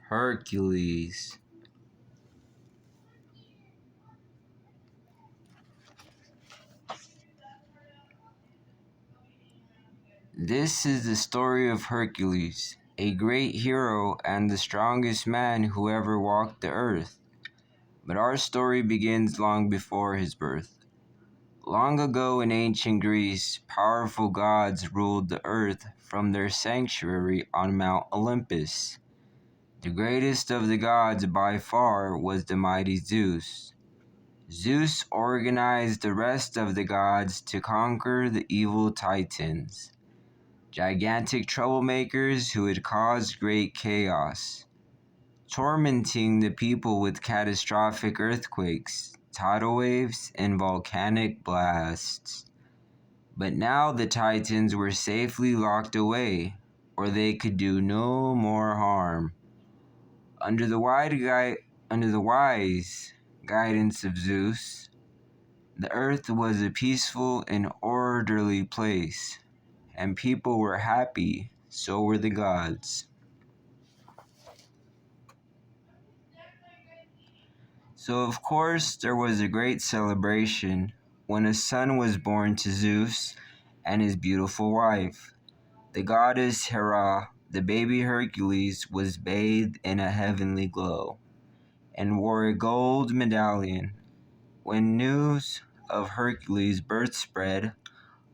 Hercules. This is the story of Hercules, a great hero and the strongest man who ever walked the earth. But our story begins long before his birth. Long ago in ancient Greece, powerful gods ruled the earth from their sanctuary on Mount Olympus. The greatest of the gods by far was the mighty Zeus. Zeus organized the rest of the gods to conquer the evil Titans, gigantic troublemakers who had caused great chaos, tormenting the people with catastrophic earthquakes, tidal waves, and volcanic blasts. But now the Titans were safely locked away, or they could do no more harm. Under the wise guidance of Zeus, the earth was a peaceful and orderly place, and people were happy, so were the gods. So of course there was a great celebration when a son was born to Zeus and his beautiful wife. The goddess Hera, the baby Hercules, was bathed in a heavenly glow and wore a gold medallion. When news of Hercules' birth spread,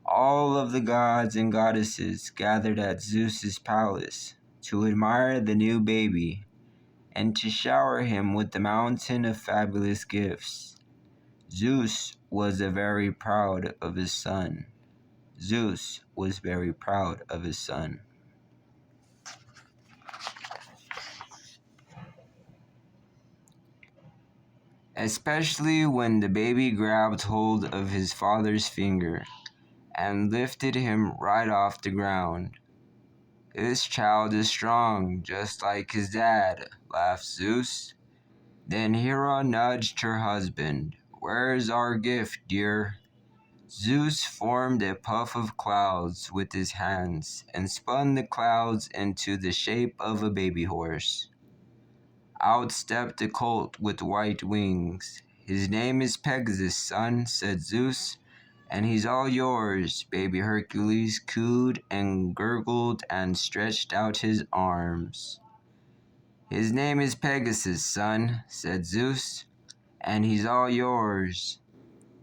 all of the gods and goddesses gathered at Zeus's palace to admire the new baby and to shower him with the mountain of fabulous gifts. Zeus was very proud of his son. Zeus was very proud of his son. Especially when the baby grabbed hold of his father's finger and lifted him right off the ground. This child is strong, just like his dad, laughed Zeus. Then Hera nudged her husband. Where's our gift, dear? Zeus formed a puff of clouds with his hands and spun the clouds into the shape of a baby horse. Out stepped a colt with white wings. His name is Pegasus, son, said Zeus, and he's all yours. Baby Hercules cooed and gurgled and stretched out his arms. His name is Pegasus, son, said Zeus, and he's all yours.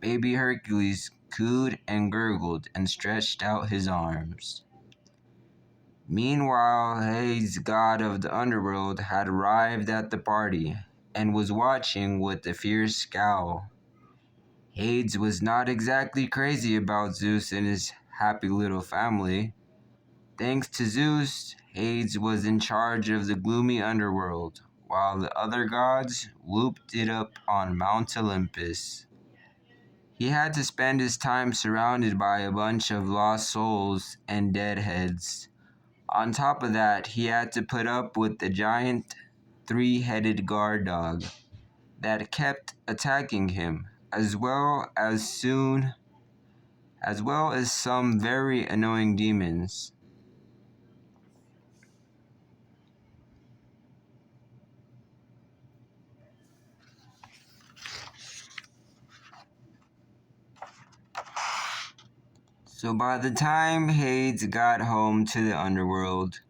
Baby Hercules cooed and gurgled and stretched out his arms. Meanwhile, Hades, god of the underworld, had arrived at the party and was watching with a fierce scowl. Hades was not exactly crazy about Zeus and his happy little family. Thanks to Zeus, Hades was in charge of the gloomy underworld, while the other gods whooped it up on Mount Olympus. He had to spend his time surrounded by a bunch of lost souls and deadheads. On top of that, he had to put up with the giant three-headed guard dog that kept attacking him, as well as some very annoying demons. So by the time Hades got home to the underworld,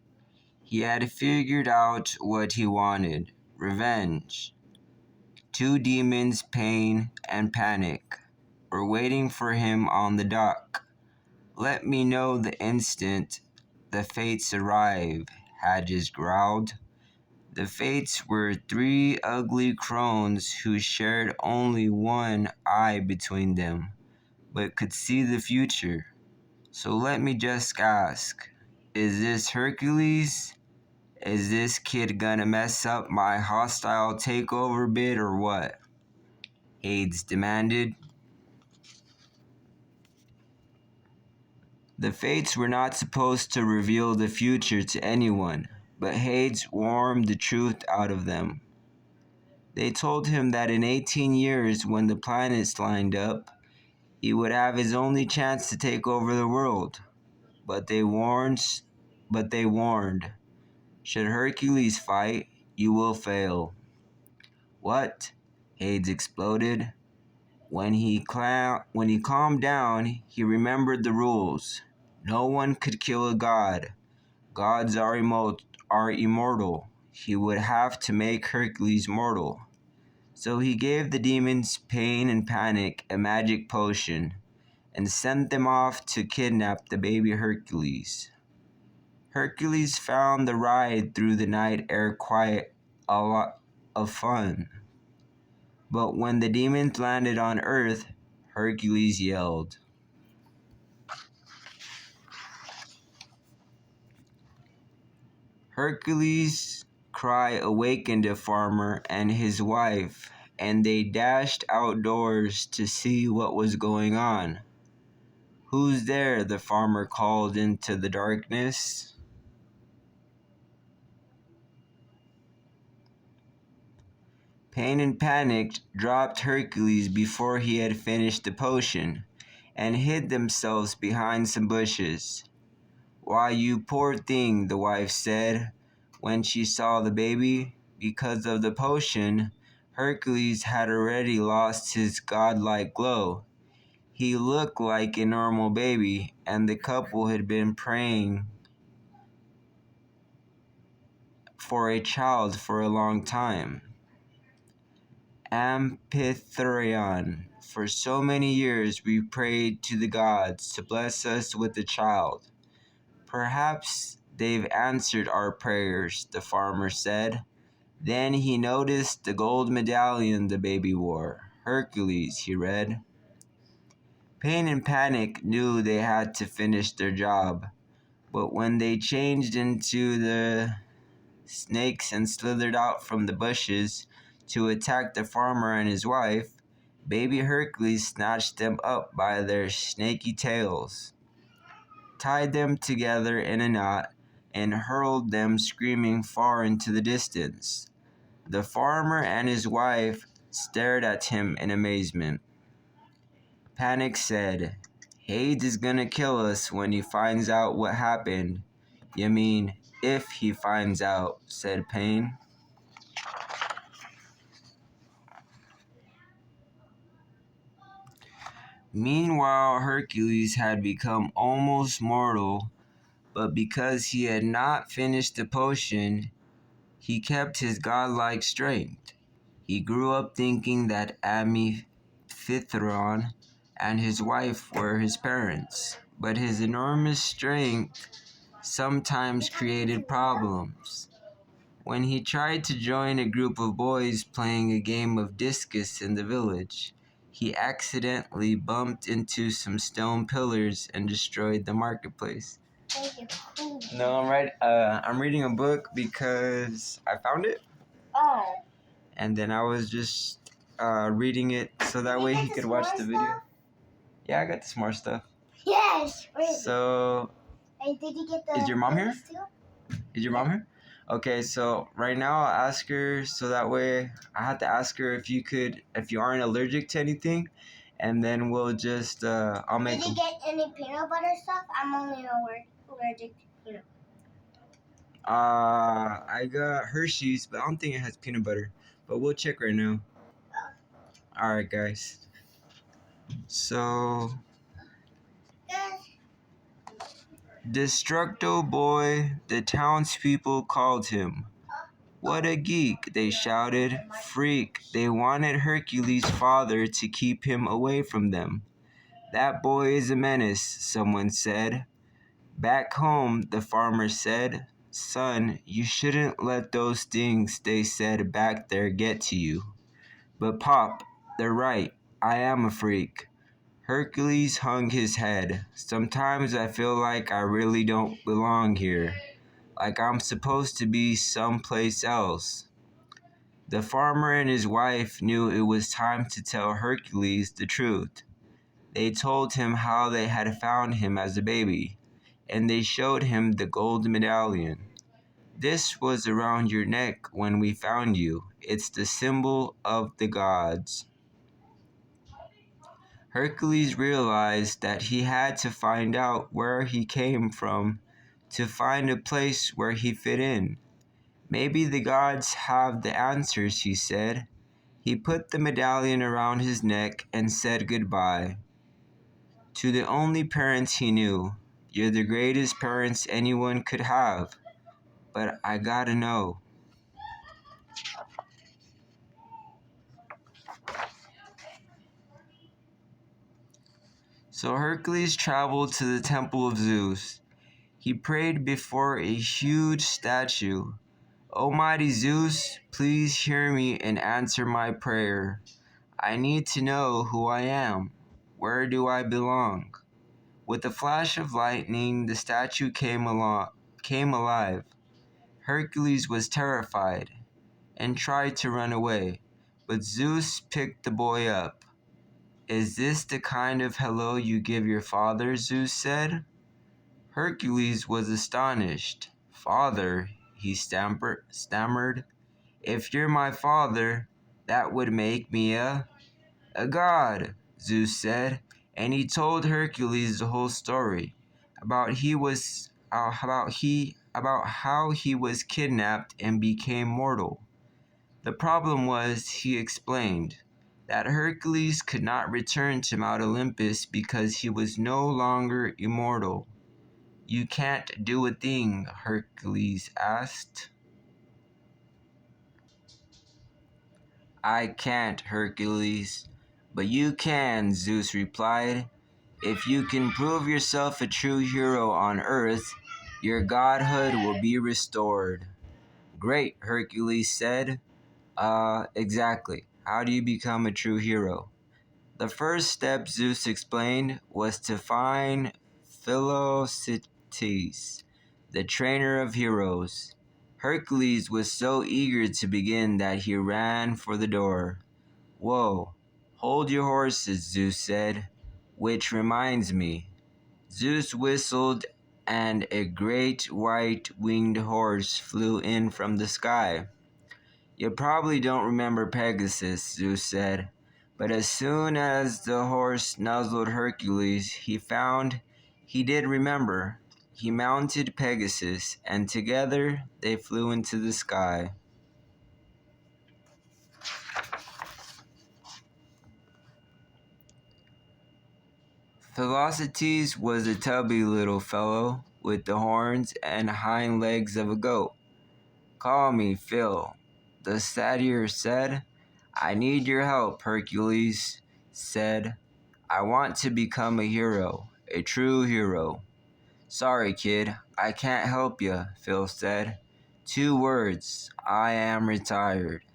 he had figured out what he wanted: revenge. Two demons, Pain and Panic, were waiting for him on the dock. Let me know the instant the Fates arrive, Hadges growled. The Fates were three ugly crones who shared only one eye between them, but could see the future. So let me just ask, is this Hercules? Is this kid gonna mess up my hostile takeover bid or what? Hades demanded. The Fates were not supposed to reveal the future to anyone, but Hades wormed the truth out of them. They told him that in 18 years, when the planets lined up, he would have his only chance to take over the world. But they warned, should Hercules fight, you will fail." "What?" Hades exploded. When he calmed down, he remembered the rules. No one could kill a god. Gods are immortal. He would have to make Hercules mortal. So he gave the demons Pain and Panic a magic potion and sent them off to kidnap the baby Hercules. Hercules found the ride through the night air quite a lot of fun. But when the demons landed on Earth, Hercules yelled. Hercules' cry awakened a farmer and his wife, and they dashed outdoors to see what was going on. "Who's there?" the farmer called into the darkness. Pain and Panic dropped Hercules before he had finished the potion, and hid themselves behind some bushes. "Why, you poor thing," the wife said when she saw the baby. Because of the potion, Hercules had already lost his godlike glow. He looked like a normal baby, and the couple had been praying for a child for a long time. Amphitryon. For so many years we prayed to the gods to bless us with a child. Perhaps they've answered our prayers, the farmer said. Then he noticed the gold medallion the baby wore. "Hercules," he read. Pain and Panic knew they had to finish their job, but when they changed into the snakes and slithered out from the bushes to attack the farmer and his wife, baby Hercules snatched them up by their snaky tails, tied them together in a knot, and hurled them screaming far into the distance. The farmer and his wife stared at him in amazement. Panic said, "Hades is gonna kill us when he finds out what happened." "You mean, if he finds out," said Pain. Meanwhile, Hercules had become almost mortal, but because he had not finished the potion, he kept his godlike strength. He grew up thinking that Amphitryon and his wife were his parents, but his enormous strength sometimes created problems. When he tried to join a group of boys playing a game of discus in the village, he accidentally bumped into some stone pillars and destroyed the marketplace. No, I'm reading a book because I found it. Oh. And then I was just reading it so that way he could watch the video. Yeah, I got the smart stuff. Yes, really. So, Did you get the? Is your mom here? Too? Is your mom here? Okay, so right now I'll ask her so that way I have to ask her if you aren't allergic to anything, and then we'll just I'll make. Did you get any peanut butter stuff? I'm only allergic to peanut. I got Hershey's, but I don't think it has peanut butter. But we'll check right now. All right, guys. So, Destructo Boy, the townspeople called him. "What a geek," they shouted. "Freak." They wanted Hercules' father to keep him away from them. "That boy is a menace," someone said. Back home, the farmer said, "Son, you shouldn't let those things they said back there get to you." "But Pop, they're right. I am a freak." Hercules hung his head. "Sometimes I feel like I really don't belong here. Like I'm supposed to be someplace else." The farmer and his wife knew it was time to tell Hercules the truth. They told him how they had found him as a baby, and they showed him the gold medallion. "This was around your neck when we found you. It's the symbol of the gods." Hercules realized that he had to find out where he came from to find a place where he fit in. Maybe the gods have the answers, he said. He put the medallion around his neck and said goodbye to the only parents he knew. You're the greatest parents anyone could have, but I gotta know. So Hercules traveled to the temple of Zeus. He prayed before a huge statue. O mighty Zeus, please hear me and answer my prayer. I need to know who I am. Where do I belong? With a flash of lightning, the statue came alive. Hercules was terrified and tried to run away, but Zeus picked the boy up. Is this the kind of hello you give your father? Zeus said. Hercules was astonished. Father, he stammered. If you're my father, that would make me a god, Zeus said, and he told Hercules the whole story about how he was kidnapped and became mortal. The problem was, he explained, that Hercules could not return to Mount Olympus because he was no longer immortal. You can't do a thing, Hercules asked. I can't, Hercules. But you can, Zeus replied. If you can prove yourself a true hero on Earth, your godhood will be restored. Great, Hercules said. Exactly. How do you become a true hero? The first step, Zeus explained, was to find Philoctetes, the trainer of heroes. Hercules was so eager to begin that he ran for the door. Whoa, hold your horses, Zeus said. Which reminds me. Zeus whistled, and a great white winged horse flew in from the sky. You probably don't remember Pegasus, Zeus said, but as soon as the horse nuzzled Hercules, he found he did remember. He mounted Pegasus, and together they flew into the sky. Philoctetes was a tubby little fellow with the horns and hind legs of a goat. Call me Phil, the satyr said. I need your help, Hercules said. I want to become a hero, a true hero. Sorry, kid, I can't help you, Phil said. 2 words, I am retired.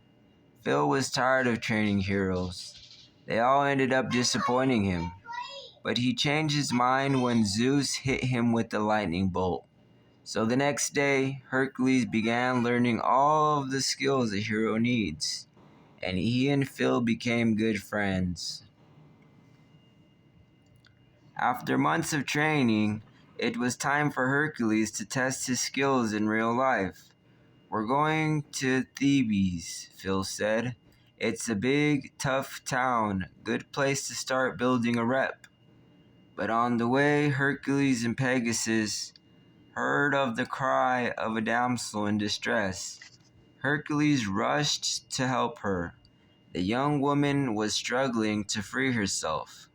Phil was tired of training heroes. They all ended up disappointing him. But he changed his mind when Zeus hit him with the lightning bolt. So the next day, Hercules began learning all of the skills a hero needs, and he and Phil became good friends. After months of training, it was time for Hercules to test his skills in real life. We're going to Thebes, Phil said. It's a big, tough town, good place to start building a rep. But on the way, Hercules and Pegasus heard of the cry of a damsel in distress. Hercules rushed to help her. The young woman was struggling to free herself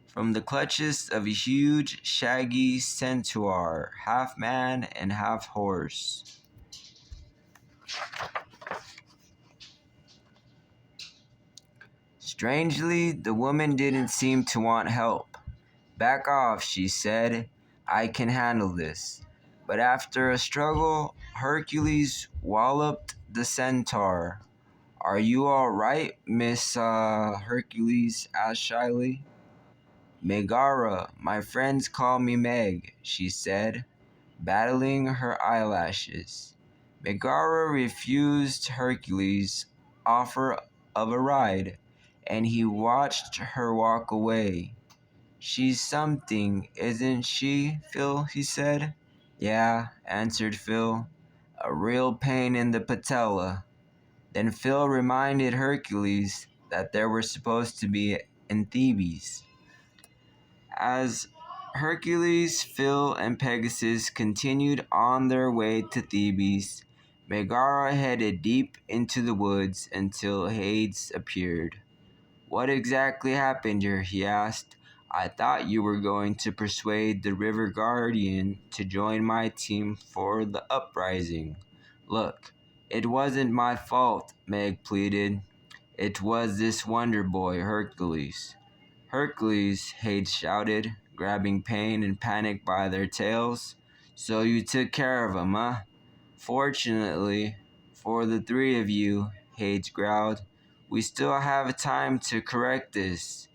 from the clutches of a huge, shaggy centaur, half man and half horse. Strangely, the woman didn't seem to want help. Back off, she said. I can handle this. But after a struggle, Hercules walloped the centaur. Are you all right, Miss Hercules asked shyly. Megara, my friends call me Meg, she said, battling her eyelashes. Megara refused Hercules' offer of a ride, and he watched her walk away. She's something, isn't she, Phil? He said. Yeah, answered Phil. A real pain in the patella. Then Phil reminded Hercules that they were supposed to be in Thebes. As Hercules, Phil, and Pegasus continued on their way to Thebes, Megara headed deep into the woods until Hades appeared. "What exactly happened here?" he asked. "I thought you were going to persuade the River Guardian to join my team for the uprising." "Look, it wasn't my fault," Meg pleaded. "It was this wonder boy, Hercules." "Hercules," Hades shouted, grabbing Pain and Panic by their tails. "So you took care of him, huh?" "Fortunately for the three of you," Hades growled, "we still have time to correct this."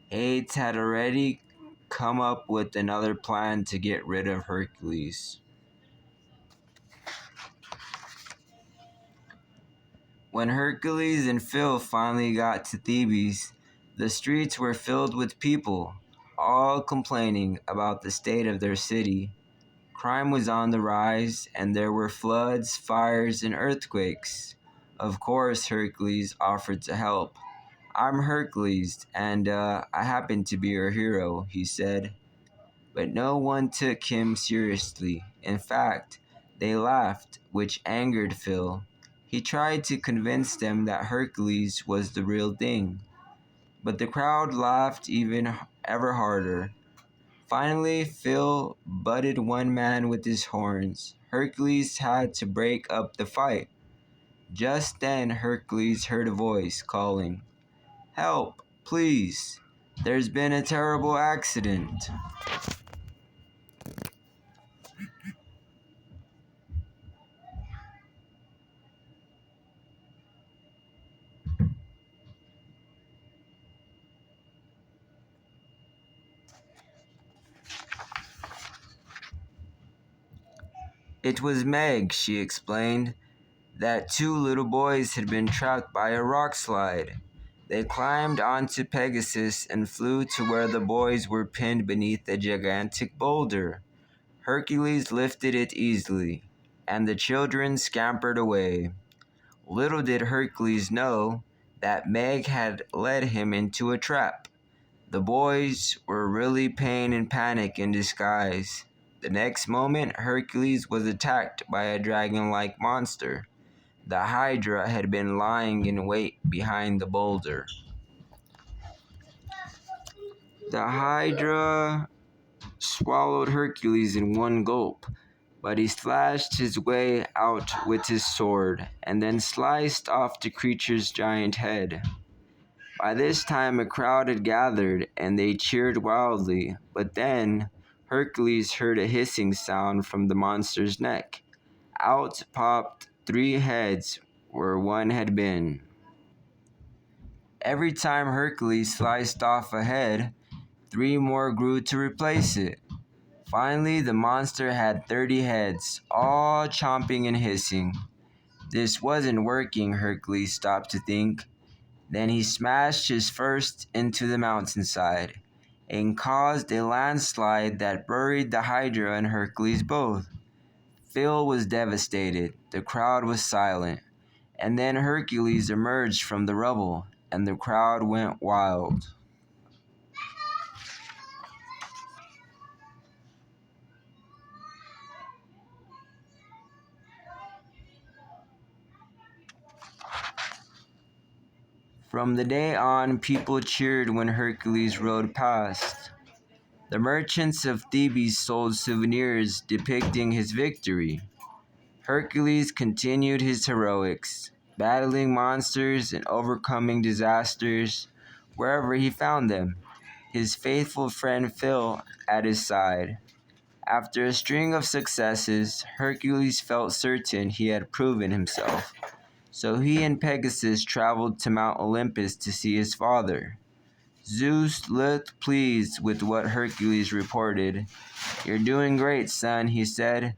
Hades had already come up with another plan to get rid of Hercules. When Hercules and Phil finally got to Thebes, the streets were filled with people, all complaining about the state of their city. Crime was on the rise, and there were floods, fires, and earthquakes. Of course, Hercules offered to help. "I'm Hercules, and I happen to be your hero," he said. But no one took him seriously. In fact, they laughed, which angered Phil. He tried to convince them that Hercules was the real thing, but the crowd laughed even ever harder. Finally, Phil butted one man with his horns. Hercules had to break up the fight. Just then, Hercules heard a voice calling, "Help, please! There's been a terrible accident." "It was Meg," she explained, "that two little boys had been trapped by a rock slide. They climbed onto Pegasus and flew to where the boys were pinned beneath a gigantic boulder. Hercules lifted it easily, and the children scampered away. Little did Hercules know that Meg had led him into a trap. The boys were really Pain and Panic in disguise. The next moment, Hercules was attacked by a dragon-like monster. The Hydra had been lying in wait behind the boulder. The Hydra swallowed Hercules in one gulp, but he slashed his way out with his sword, and then sliced off the creature's giant head. By this time a crowd had gathered, and they cheered wildly, but then Hercules heard a hissing sound from the monster's neck. Out popped three heads where one had been. Every time Hercules sliced off a head, three more grew to replace it. Finally, the monster had 30 heads, all chomping and hissing. This wasn't working, Hercules stopped to think. Then he smashed his fist into the mountainside and caused a landslide that buried the Hydra and Hercules both. Phil was devastated. The crowd was silent. And then Hercules emerged from the rubble, and the crowd went wild. From the day on, people cheered when Hercules rode past. The merchants of Thebes sold souvenirs depicting his victory. Hercules continued his heroics, battling monsters and overcoming disasters wherever he found them, his faithful friend Phil at his side. After a string of successes, Hercules felt certain he had proven himself. So he and Pegasus traveled to Mount Olympus to see his father. Zeus looked pleased with what Hercules reported. "You're doing great, son," he said.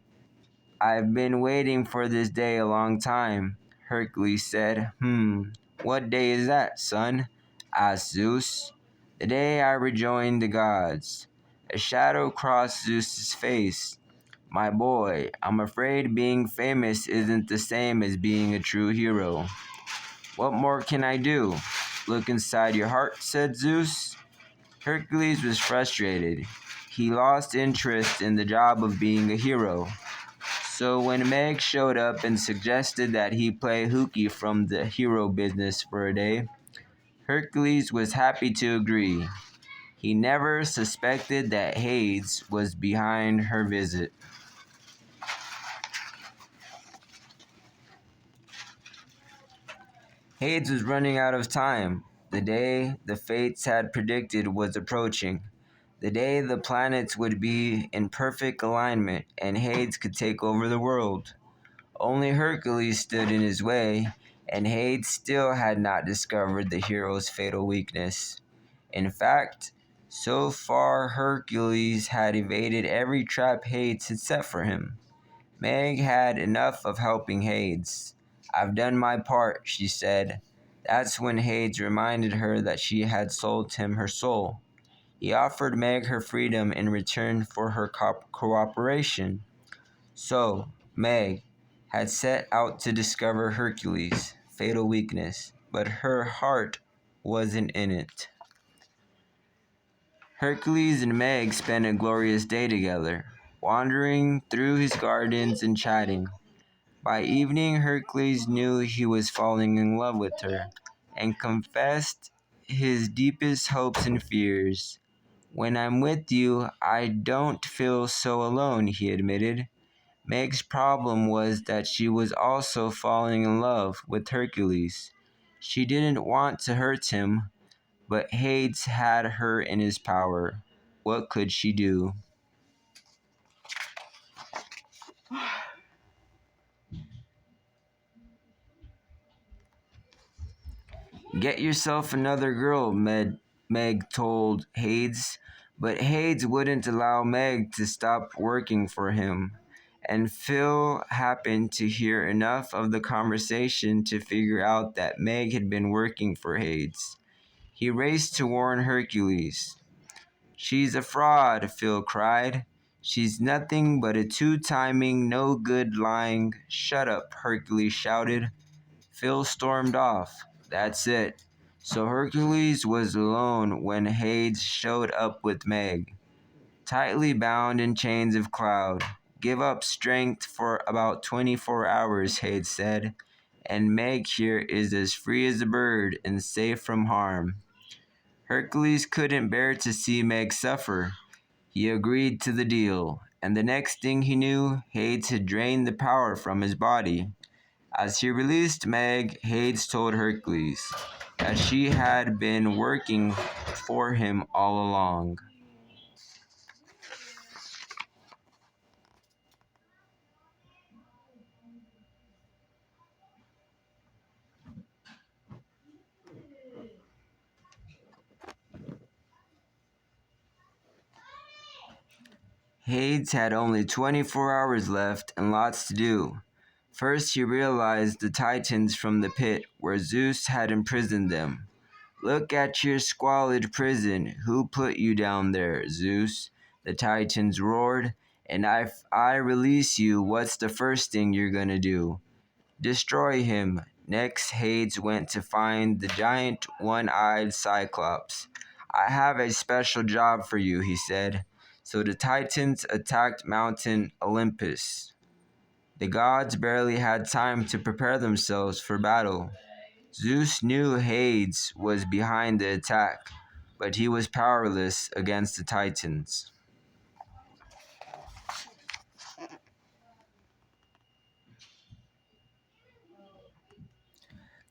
"I've been waiting for this day a long time." Hercules said, "What day is that, son?" asked Zeus. "The day I rejoined the gods." A shadow crossed Zeus's face. "My boy, I'm afraid being famous isn't the same as being a true hero." "What more can I do?" "Look inside your heart," said Zeus. Hercules was frustrated. He lost interest in the job of being a hero. So when Meg showed up and suggested that he play hooky from the hero business for a day, Hercules was happy to agree. He never suspected that Hades was behind her visit. Hades was running out of time. The day the fates had predicted was approaching. The day the planets would be in perfect alignment and Hades could take over the world. Only Hercules stood in his way, and Hades still had not discovered the hero's fatal weakness. In fact, so far Hercules had evaded every trap Hades had set for him. Meg had enough of helping Hades. "I've done my part," she said. That's when Hades reminded her that she had sold him her soul. He offered Meg her freedom in return for her cooperation. So, Meg had set out to discover Hercules' fatal weakness, but her heart wasn't in it. Hercules and Meg spent a glorious day together, wandering through his gardens and chatting. By evening, Hercules knew he was falling in love with her and confessed his deepest hopes and fears. "When I'm with you, I don't feel so alone," he admitted. Meg's problem was that she was also falling in love with Hercules. She didn't want to hurt him, but Hades had her in his power. What could she do? "Get yourself another girl," Meg told Hades, but Hades wouldn't allow Meg to stop working for him. And Phil happened to hear enough of the conversation to figure out that Meg had been working for Hades. He raced to warn Hercules. "She's a fraud," Phil cried. "She's nothing but a two-timing, no-good lying—" "Shut up," Hercules shouted. Phil stormed off. That's it. So Hercules was alone when Hades showed up with Meg, tightly bound in chains of cloud. "Give up strength for about 24 hours, Hades said, and Meg here is as free as a bird and safe from harm." Hercules couldn't bear to see Meg suffer. He agreed to the deal, and the next thing he knew, Hades had drained the power from his body. As he released Meg, Hades told Hercules that she had been working for him all along. Hades had only 24 hours left and lots to do. First, he realized the Titans from the pit where Zeus had imprisoned them. "Look at your squalid prison. Who put you down there, Zeus?" the Titans roared. "And if I release you, what's the first thing you're gonna do?" "Destroy him." Next, Hades went to find the giant one-eyed Cyclops. "I have a special job for you," he said. So the Titans attacked Mountain Olympus. The gods barely had time to prepare themselves for battle. Zeus knew Hades was behind the attack, but he was powerless against the Titans.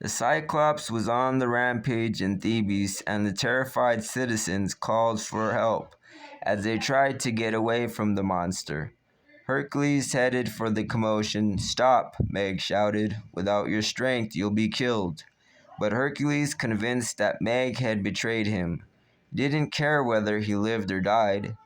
The Cyclops was on the rampage in Thebes, and the terrified citizens called for help as they tried to get away from the monster. Hercules headed for the commotion. "Stop," Meg shouted. "Without your strength, you'll be killed." But Hercules, convinced that Meg had betrayed him, didn't care whether he lived or died.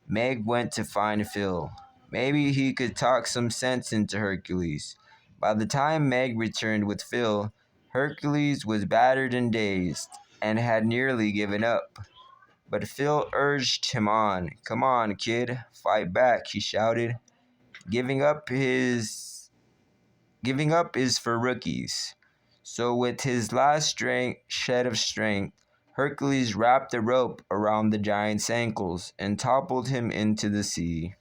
Meg went to find Phil. Maybe he could talk some sense into Hercules. By the time Meg returned with Phil, Hercules was battered and dazed, and had nearly given up. But Phil urged him on. "Come on, kid, fight back," he shouted. Giving up is for rookies. So with his last shed of strength, Hercules wrapped a rope around the giant's ankles and toppled him into the sea.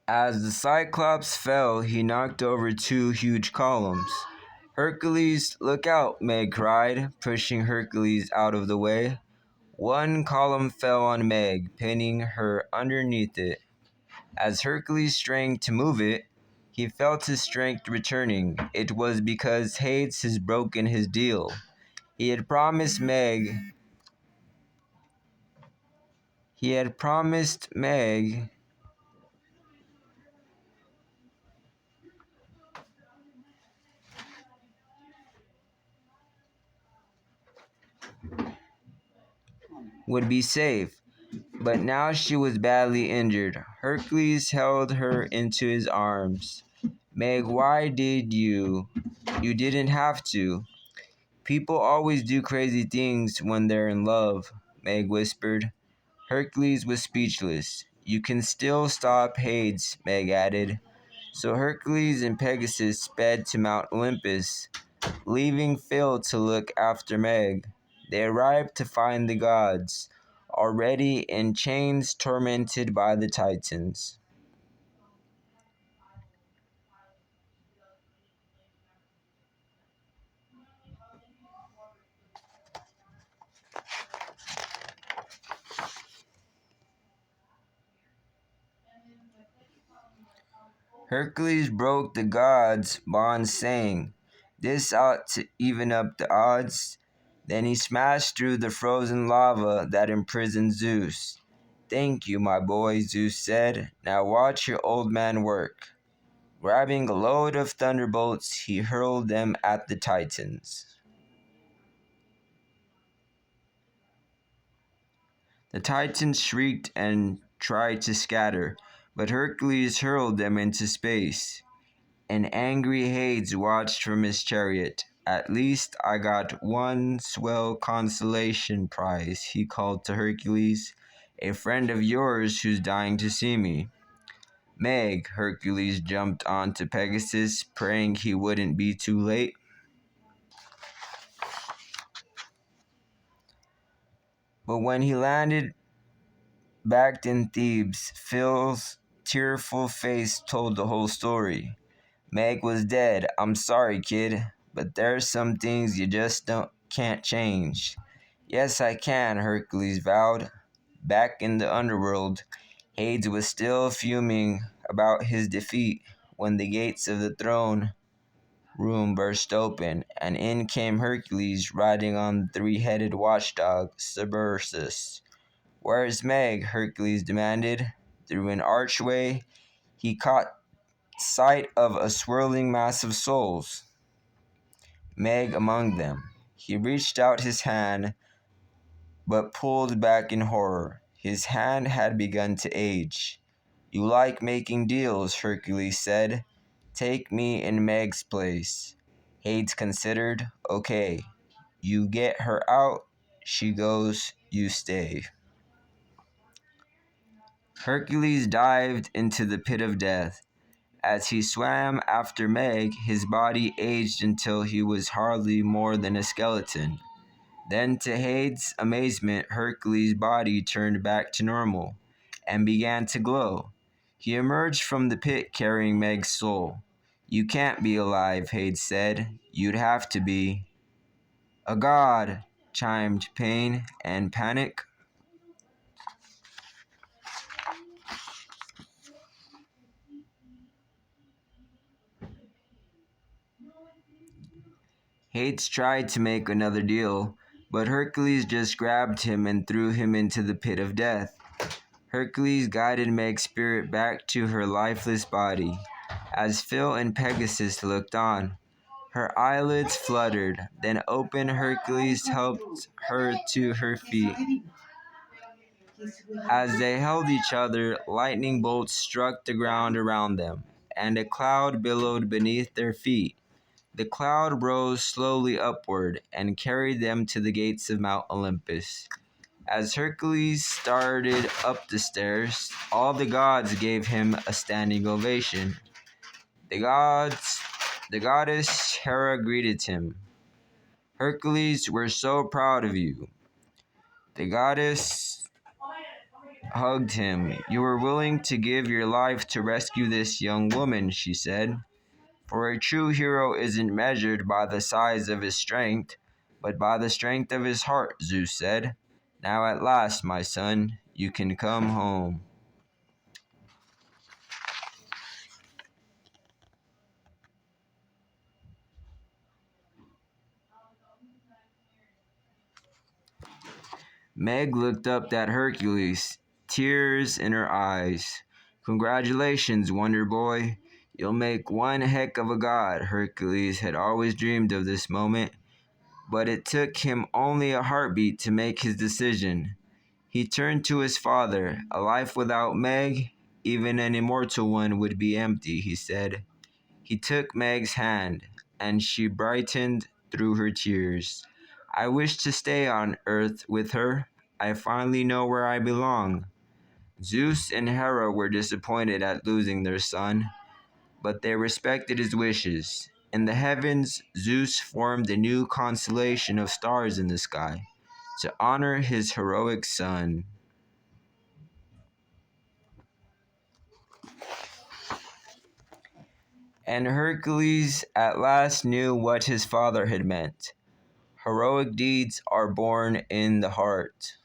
As the Cyclops fell, he knocked over two huge columns. Hercules, look out, Meg cried, pushing Hercules out of the way. One column fell on Meg, pinning her underneath it. As Hercules strained to move it, he felt his strength returning. It was because Hades had broken his deal. He had promised Meg would be safe, but now she was badly injured. Hercules held her into his arms. Meg, why did you? You didn't have to. People always do crazy things when they're in love, Meg whispered. Hercules was speechless. You can still stop Hades, Meg added. So Hercules and Pegasus sped to Mount Olympus, leaving Phil to look after Meg. They arrived to find the gods, already in chains tormented by the Titans. Hercules broke the gods' bond, saying, "This ought to even up the odds." Then he smashed through the frozen lava that imprisoned Zeus. "Thank you, my boy," Zeus said. "Now watch your old man work." Grabbing a load of thunderbolts, he hurled them at the Titans. The Titans shrieked and tried to scatter, but Hercules hurled them into space. An angry Hades watched from his chariot. "At least I got one swell consolation prize," he called to Hercules. "A friend of yours who's dying to see me." Meg, Hercules jumped onto Pegasus, praying he wouldn't be too late. But when he landed back in Thebes, Phil's tearful face told the whole story. Meg was dead. "I'm sorry, kid, but there's some things you just can't change." "Yes, I can," Hercules vowed. Back in the underworld, Hades was still fuming about his defeat when the gates of the throne room burst open, and in came Hercules riding on the three-headed watchdog, Cerberus. "Where's Meg?" Hercules demanded. Through an archway, he caught sight of a swirling mass of souls, Meg among them. He reached out his hand, but pulled back in horror. His hand had begun to age. "You like making deals," Hercules said. "Take me in Meg's place." Hades considered. "Okay, you get her out, she goes, you stay." Hercules dived into the pit of death. As he swam after Meg, his body aged until he was hardly more than a skeleton. Then, to Hades' amazement, Hercules' body turned back to normal and began to glow. He emerged from the pit carrying Meg's soul. "You can't be alive," Hades said. "You'd have to be." "A god," chimed Pain and Panic. Hades tried to make another deal, but Hercules just grabbed him and threw him into the pit of death. Hercules guided Meg's spirit back to her lifeless body. As Phil and Pegasus looked on, her eyelids fluttered, then opened. Hercules helped her to her feet. As they held each other, lightning bolts struck the ground around them, and a cloud billowed beneath their feet. The cloud rose slowly upward and carried them to the gates of Mount Olympus. As Hercules started up the stairs, all the gods gave him a standing ovation. The goddess Hera greeted him. "Hercules, we're so proud of you." The goddess hugged him. "You were willing to give your life to rescue this young woman," she said. "For a true hero isn't measured by the size of his strength, but by the strength of his heart," Zeus said. "Now at last, my son, you can come home." Meg looked up at Hercules, tears in her eyes. "Congratulations, Wonder Boy. You'll make one heck of a god." Hercules had always dreamed of this moment, but it took him only a heartbeat to make his decision. He turned to his father. "A life without Meg, even an immortal one, would be empty," he said. He took Meg's hand, and she brightened through her tears. "I wish to stay on Earth with her. I finally know where I belong." Zeus and Hera were disappointed at losing their son, but they respected his wishes. In the heavens, Zeus formed a new constellation of stars in the sky to honor his heroic son. And Hercules at last knew what his father had meant. Heroic deeds are born in the heart.